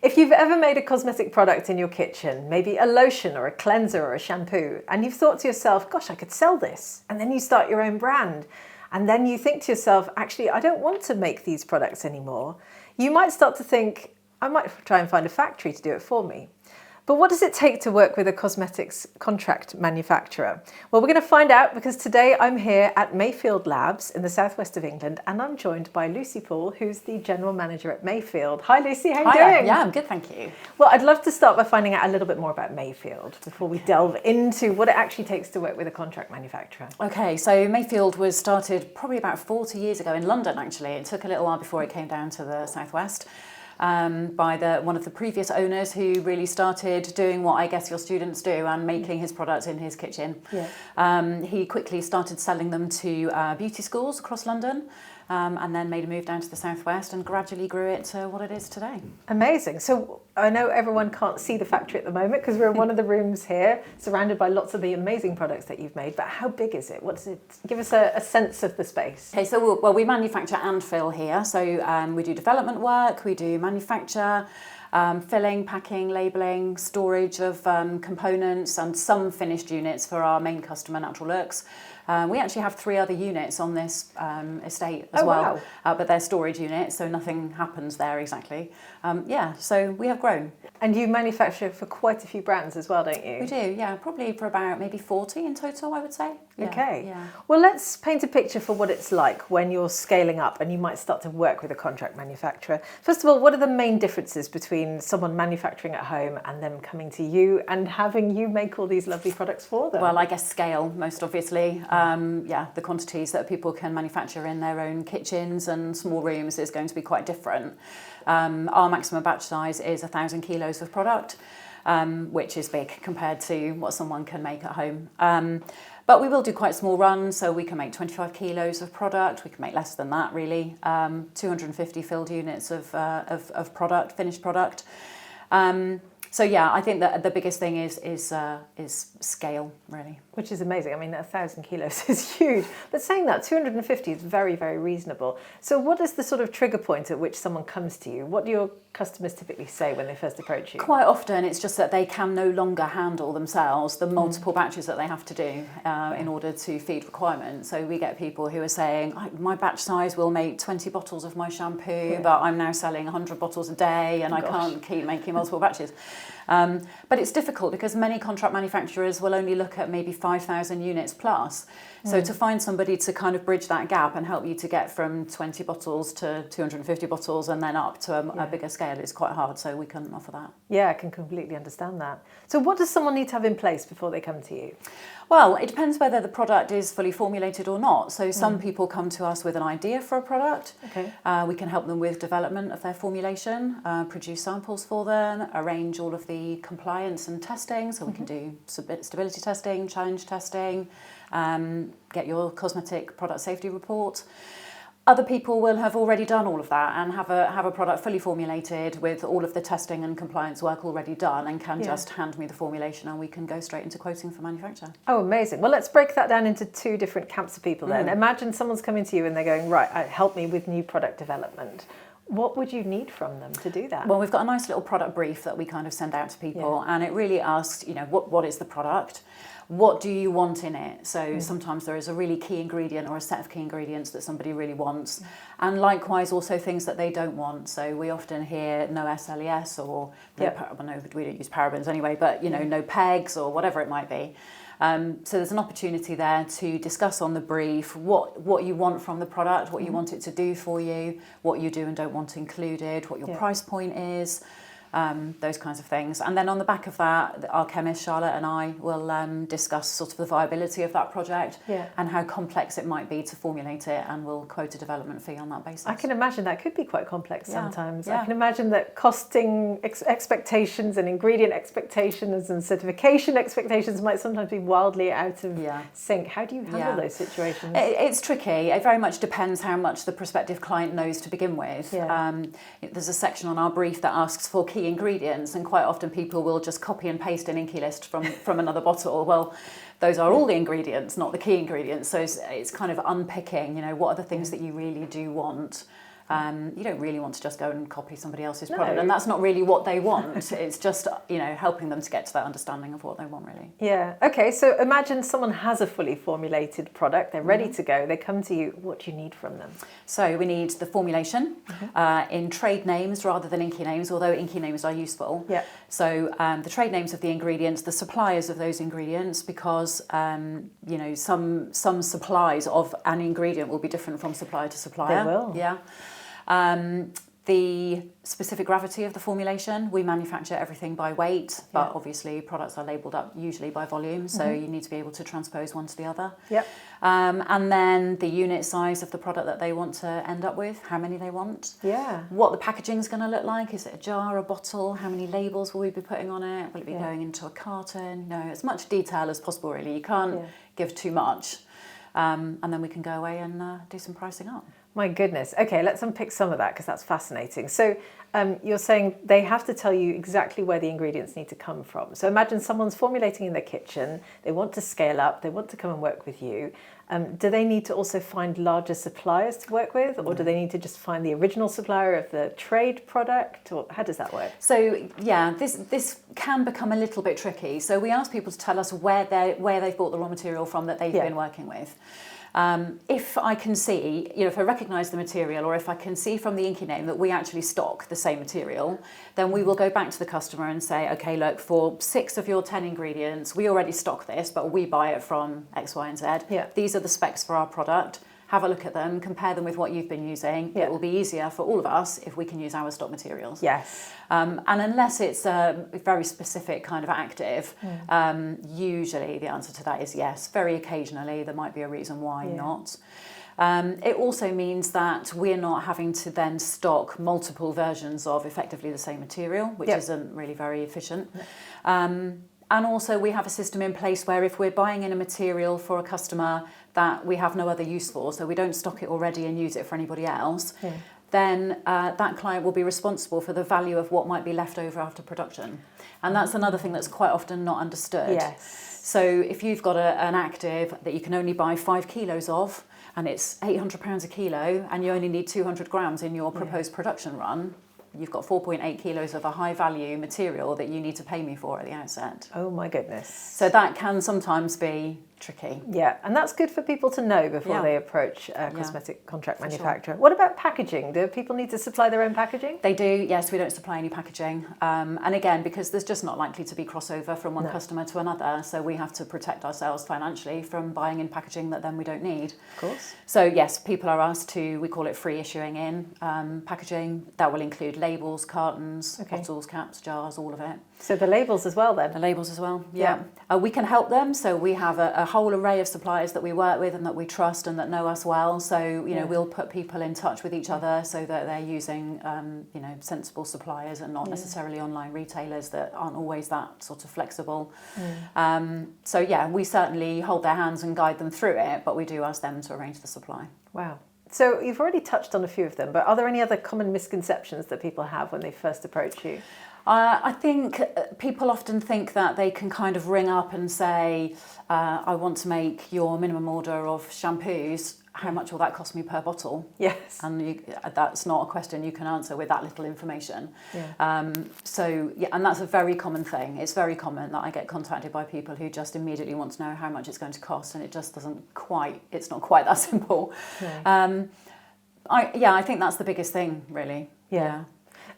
If you've ever made a cosmetic product in your kitchen, maybe a lotion or a cleanser or a shampoo, and you've thought to yourself, gosh, I could sell this, and then you start your own brand, and then you think to yourself, actually, I don't want to make these products anymore, you might start to think, I might try and find a factory to do it for me. But what does it take to work with a cosmetics contract manufacturer? Well, we're going to find out, because today I'm here at Mayfield Labs in the southwest of England, and I'm joined by Lucy Poole, who's the general manager at Mayfield. Hi Lucy, how are you doing? Yeah, I'm good, thank you. Well, I'd love to start by finding out a little bit more about Mayfield before we delve into what it actually takes to work with a contract manufacturer. Okay, so Mayfield was started probably about 40 years ago in London, actually. It took a little while before it came down to the southwest. By one of the previous owners, who really started doing what I guess your students do and making his products in his kitchen. Yeah. He quickly started selling them to beauty schools across London, and then made a move down to the southwest and gradually grew it to what it is today. Amazing. So I know everyone can't see the factory at the moment because we're in one of the rooms here, surrounded by lots of the amazing products that you've made, but how big is it? What does it give us a sense of the space? Okay, so we manufacture and fill here. So we do development work, we do manufacture, filling, packing, labelling, storage of components, and some finished units for our main customer, Natural Looks. We actually have 3 other units on this estate as well, wow. But they're storage units, so nothing happens there exactly. So we have grown. And you manufacture for quite a few brands as well, don't you? We do, yeah, probably for about maybe 40 in total, I would say. Yeah, okay. Yeah. Well, let's paint a picture for what it's like when you're scaling up and you might start to work with a contract manufacturer. First of all, what are the main differences between someone manufacturing at home and them coming to you and having you make all these lovely products for them? Well, I guess scale, most obviously. The quantities that people can manufacture in their own kitchens and small rooms is going to be quite different. Our maximum batch size is 1,000 kilos of product, which is big compared to what someone can make at home. But we will do quite small runs, so we can make 25 kilos of product. We can make less than that, really. 250 filled units of product, finished product. I think that the biggest thing is scale, really. Which is amazing. I mean, 1,000 kilos is huge. But saying that, 250 is very, very reasonable. So what is the sort of trigger point at which someone comes to you? What do your customers typically say when they first approach you? Quite often it's just that they can no longer handle themselves the multiple batches that they have to do in order to feed requirements. So we get people who are saying, my batch size will make 20 bottles of my shampoo, but I'm now selling 100 bottles a day and I can't keep making multiple batches. But it's difficult because many contract manufacturers will only look at maybe 5,000 units plus. So to find somebody to kind of bridge that gap and help you to get from 20 bottles to 250 bottles and then up to a bigger scale is quite hard. So we can offer that. Yeah, I can completely understand that. So what does someone need to have in place before they come to you? Well, it depends whether the product is fully formulated or not. So some people come to us with an idea for a product. Okay. We can help them with development of their formulation, produce samples for them, arrange all of the compliance and testing. So we can do stability testing, challenge testing, get your cosmetic product safety report. Other people will have already done all of that and have a product fully formulated with all of the testing and compliance work already done and can just hand me the formulation and we can go straight into quoting for manufacture. Oh, amazing. Well, let's break that down into 2 different camps of people then. Imagine someone's coming to you and they're going, right, help me with new product development. What would you need from them to do that? Well, we've got a nice little product brief that we kind of send out to people and it really asks, what is the product? What do you want in it? So sometimes there is a really key ingredient or a set of key ingredients that somebody really wants. And likewise also things that they don't want. So we often hear no SLES or no, we don't use parabens anyway, but no pegs or whatever it might be. So there's an opportunity there to discuss on the brief what you want from the product, what you want it to do for you, what you do and don't want included, what your price point is. Those kinds of things. And then on the back of that, our chemist, Charlotte, and I will discuss sort of the viability of that project and how complex it might be to formulate it, and we'll quote a development fee on that basis. I can imagine that could be quite complex sometimes. Yeah. I can imagine that costing expectations and ingredient expectations and certification expectations might sometimes be wildly out of sync. How do you handle those situations? It's tricky. It very much depends how much the prospective client knows to begin with. There's a section on our brief that asks for key ingredients, and quite often people will just copy and paste an Inky list from another bottle. Well, those are all the ingredients, not the key ingredients. So it's kind of unpicking, what are the things that you really do want, You don't really want to just go and copy somebody else's product, and that's not really what they want. It's just, helping them to get to that understanding of what they want, really. Yeah. Okay, so imagine someone has a fully formulated product, they're ready to go, they come to you, what do you need from them? So we need the formulation in trade names rather than inky names, although inky names are useful. Yeah. So the trade names of the ingredients, the suppliers of those ingredients, because some supplies of an ingredient will be different from supplier to supplier. They will. Yeah. The specific gravity of the formulation, we manufacture everything by weight, but obviously products are labelled up usually by volume, so you need to be able to transpose one to the other. Yep. And then the unit size of the product that they want to end up with, how many they want. Yeah. What the packaging is going to look like. Is it a jar, a bottle? How many labels will we be putting on it? Will it be going into a carton? No, as much detail as possible, really. You can't give too much. And then we can go away and do some pricing up. My goodness. Okay, let's unpick some of that because that's fascinating. So you're saying they have to tell you exactly where the ingredients need to come from. So imagine someone's formulating in their kitchen, they want to scale up, they want to come and work with you. Do they need to also find larger suppliers to work with, or do they need to just find the original supplier of the trade product, or how does that work? So yeah, this can become a little bit tricky. So we ask people to tell us where they've bought the raw material from that they've been working with. If I can see, if I recognise the material, or if I can see from the inky name that we actually stock the same material, then we will go back to the customer and say, okay, look, for 6 of your 10 ingredients, we already stock this, but we buy it from X, Y, and Z. Yeah. These are the specs for our product. Have a look at them, compare them with what you've been using. Yeah. It will be easier for all of us if we can use our stock materials. Yes. And unless it's a very specific kind of active, usually the answer to that is yes. Very occasionally there might be a reason why not. It also means that we're not having to then stock multiple versions of effectively the same material, which isn't really very efficient. And also we have a system in place where if we're buying in a material for a customer that we have no other use for, so we don't stock it already and use it for anybody else, then that client will be responsible for the value of what might be left over after production. And that's another thing that's quite often not understood. Yes. So if you've got an active that you can only buy 5 kilos of, and it's £800 a kilo, and you only need 200 grams in your proposed production run, you've got 4.8 kilos of a high value material that you need to pay me for at the outset. Oh my goodness. So that can sometimes be tricky. Yeah, and that's good for people to know before they approach a cosmetic contract manufacturer. What about packaging? Do people need to supply their own packaging? They do, yes, we don't supply any packaging. And again, because there's just not likely to be crossover from one customer to another, so we have to protect ourselves financially from buying in packaging that then we don't need. Of course. So yes, people are asked to, we call it free issuing in packaging. That will include labels, cartons, bottles, caps, jars, all of it. So the labels as well then? The labels as well, yeah. We can help them, so we have a whole array of suppliers that we work with and that we trust and that know us well. So, we'll put people in touch with each other so that they're using, sensible suppliers and not necessarily online retailers that aren't always that sort of flexible. So, we certainly hold their hands and guide them through it, but we do ask them to arrange the supply. Wow. So you've already touched on a few of them, but are there any other common misconceptions that people have when they first approach you? I think people often think that they can kind of ring up and say, I want to make your minimum order of shampoos. How much will that cost me per bottle? Yes. And that's not a question you can answer with that little information. Yeah. And that's a very common thing. It's very common that I get contacted by people who just immediately want to know how much it's going to cost, and it just it's not quite that simple. Yeah. I think that's the biggest thing, really. Yeah.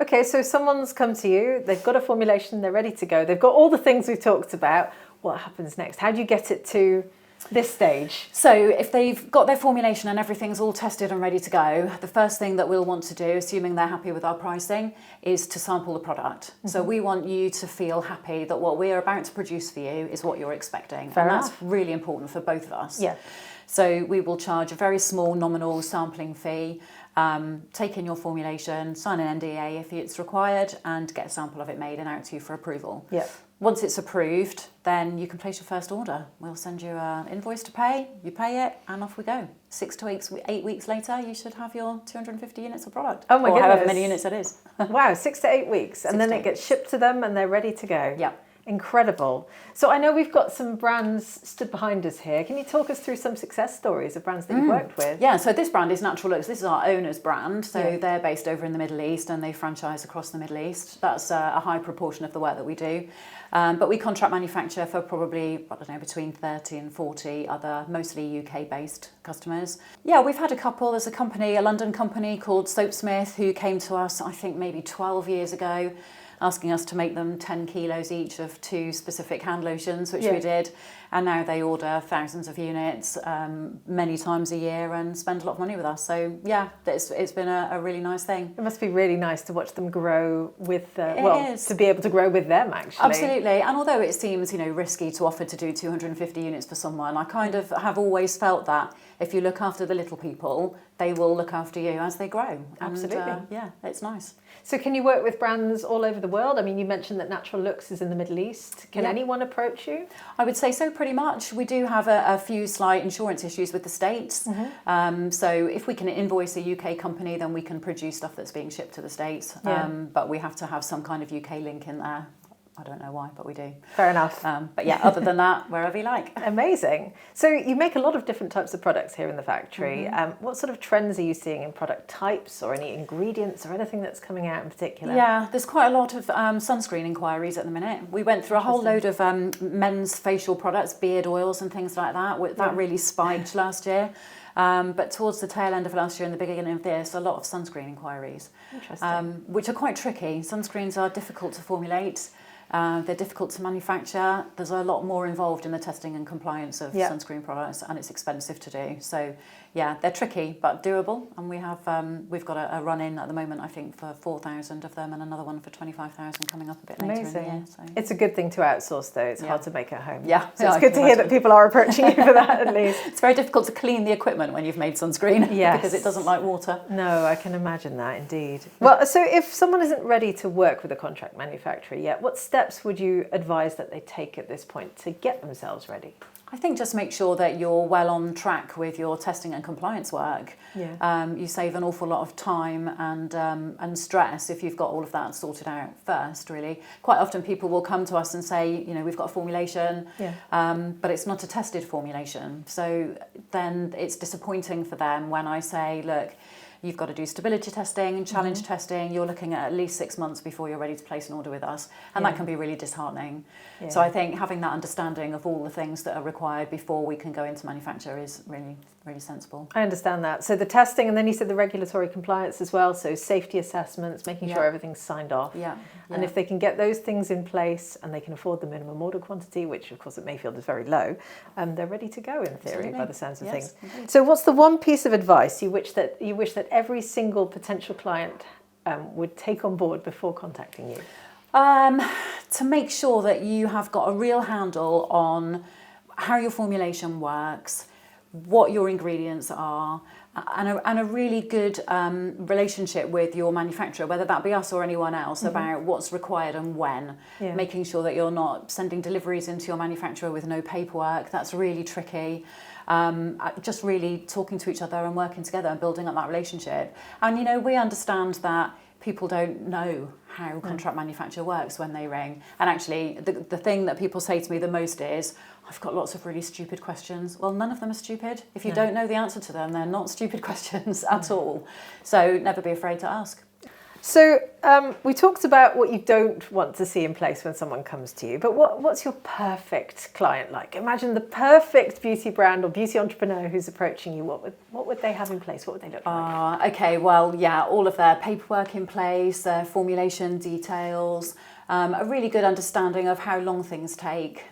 Okay, so someone's come to you, they've got a formulation, they're ready to go, they've got all the things we've talked about. What happens next? How do you get it to this stage? So if they've got their formulation and everything's all tested and ready to go, the first thing that we'll want to do, assuming they're happy with our pricing, is to sample the product. Mm-hmm. So we want you to feel happy that what we're about to produce for you is what you're expecting. Fair enough. That's really important for both of us. Yeah. So we will charge a very small nominal sampling fee, take in your formulation, sign an NDA if it's required, and get a sample of it made and out to you for approval. Yeah. Once it's approved, then you can place your first order. We'll send you an invoice to pay, you pay it, and off we go. 6 to 8 weeks later, you should have your 250 units of product. Oh my goodness. However many units it is. Wow, 6 to 8 weeks. And then it gets shipped to them and they're ready to go. Yeah. Incredible. So I know we've got some brands stood behind us here. Can you talk us through some success stories of brands that you've worked with? Yeah, so this brand is Natural Looks. This is our owner's brand. So they're based over in the Middle East and they franchise across the Middle East. That's a high proportion of the work that we do. But we contract manufacture for probably, I don't know, between 30 and 40 other, mostly UK-based customers. Yeah, we've had a couple. There's a company, a London company called Soapsmith, who came to us, I think, maybe 12 years ago, asking us to make them 10 kilos each of 2 specific hand lotions, which we did. And now they order thousands of units many times a year and spend a lot of money with us. So yeah, it's been a really nice thing. It must be really nice to watch them grow with, to be able to grow with them, actually. Absolutely. And although it seems, risky to offer to do 250 units for someone, I kind of have always felt that if you look after the little people, they will look after you as they grow. Absolutely. And, yeah, it's nice. So can you work with brands all over the world? I mean, you mentioned that Natural Looks is in the Middle East. Can anyone approach you? I would say so, pretty much. We do have a few slight insurance issues with the States. So if we can invoice a UK company, then we can produce stuff that's being shipped to the States. But we have to have some kind of UK link in there. I don't know why, but we do. Fair enough. But yeah, other than that, wherever you like. Amazing. So you make a lot of different types of products here in the factory. What sort of trends are you seeing in product types or any ingredients or anything that's coming out in particular? Yeah, there's quite a lot of sunscreen inquiries at the minute. We went through a whole load of men's facial products, beard oils and things like that. That really spiked last year. But towards the tail end of last year and the beginning of this, a lot of sunscreen inquiries. Interesting. Which are quite tricky. Sunscreens are difficult to formulate. They're difficult to manufacture. There's a lot more involved in the testing and compliance of sunscreen products, and it's expensive to do. So, yeah, they're tricky but doable. And we've got a run in at the moment, I think, for 4,000 of them, and another one for 25,000 coming up a bit later in the year. So. It's a good thing to outsource, though. It's hard to make at home. Yeah, so it's good to hear that people are approaching you for that, at least. It's very difficult to clean the equipment when you've made sunscreen because it doesn't like water. No, I can imagine that, indeed. Well, so if someone isn't ready to work with a contract manufacturer yet, what steps would you advise that they take at this point to get themselves ready? I think just make sure that you're well on track with your testing and compliance work. You save an awful lot of time and stress if you've got all of that sorted out first, really. Quite often people will come to us and say, we've got a formulation, but it's not a tested formulation. So then it's disappointing for them when I say, look, you've got to do stability testing and challenge testing. You're looking at least 6 months before you're ready to place an order with us. And that can be really disheartening. So I think having that understanding of all the things that are required before we can go into manufacture is really, really sensible. I understand that. So the testing, and then you said the regulatory compliance as well. So safety assessments, making sure everything's signed off. And if they can get those things in place and they can afford the minimum order quantity, which of course at Mayfield is very low, they're ready to go in theory by the sounds of things. Indeed. So what's the one piece of advice you wish that every single potential client would take on board before contacting you? To make sure that you have got a real handle on how your formulation works, what your ingredients are, and a really good relationship with your manufacturer, whether that be us or anyone else, about what's required and when. Making sure that you're not sending deliveries into your manufacturer with no paperwork. That's really tricky. Just really talking to each other and working together and building up that relationship. And, we understand that people don't know how contract manufacture works when they ring. And actually, the thing that people say to me the most is, I've got lots of really stupid questions. Well, none of them are stupid. If you don't know the answer to them, they're not stupid questions at all. So never be afraid to ask. So we talked about what you don't want to see in place when someone comes to you, but what's your perfect client like? Imagine the perfect beauty brand or beauty entrepreneur who's approaching you. What would they have in place? What would they look like? Okay, well, all of their paperwork in place, their formulation details, a really good understanding of how long things take.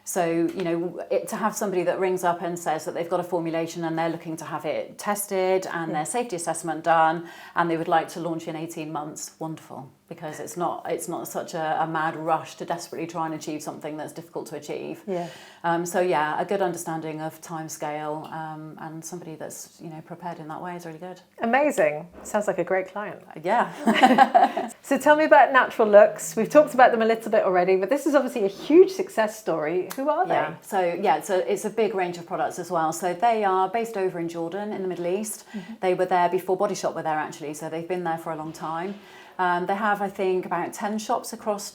So, to have somebody that rings up and says that they've got a formulation and they're looking to have it tested and their safety assessment done and they would like to launch in 18 months, wonderful. Because it's not such a mad rush to desperately try and achieve something that's difficult to achieve. A good understanding of timescale and somebody that's prepared in that way is really good. Amazing. Sounds like a great client. Yeah. So tell me about Natural Looks. We've talked about them a little bit already, but this is obviously a huge success story. Who are they? So it's a big range of products as well. So they are based over in Jordan in the Middle East. They were there before Body Shop were there actually, so they've been there for a long time. They have, I think, about 10 shops across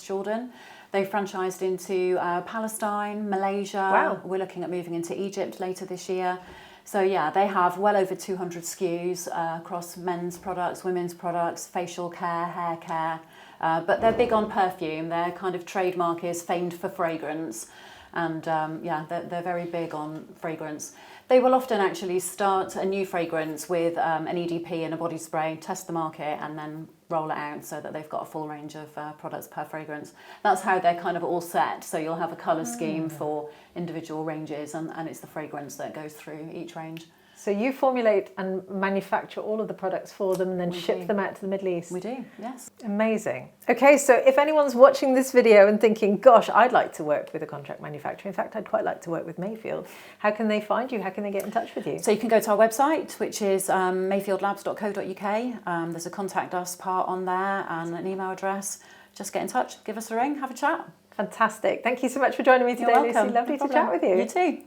Jordan. They've franchised into Palestine, Malaysia. Wow. We're looking at moving into Egypt later this year. So yeah, they have well over 200 SKUs across men's products, women's products, facial care, hair care. But they're big on perfume. Their kind of trademark is famed for fragrance. And yeah, they're very big on fragrance. They will often actually start a new fragrance with an EDP and a body spray, test the market, and then roll it out so that they've got a full range of products per fragrance. That's how they're kind of all set. So you'll have a colour scheme for individual ranges, and it's the fragrance that goes through each range. So you formulate and manufacture all of the products for them and then ship them out to the Middle East? We do, yes. Amazing. Okay, so if anyone's watching this video and thinking, gosh, I'd like to work with a contract manufacturer, in fact, I'd quite like to work with Mayfield, how can they find you? How can they get in touch with you? So you can go to our website, which is mayfieldlabs.co.uk. There's a contact us part on there and an email address. Just get in touch, give us a ring, have a chat. Fantastic. Thank you so much for joining me today, You're welcome. Lucy. Lovely No to chat problem. with you. You too.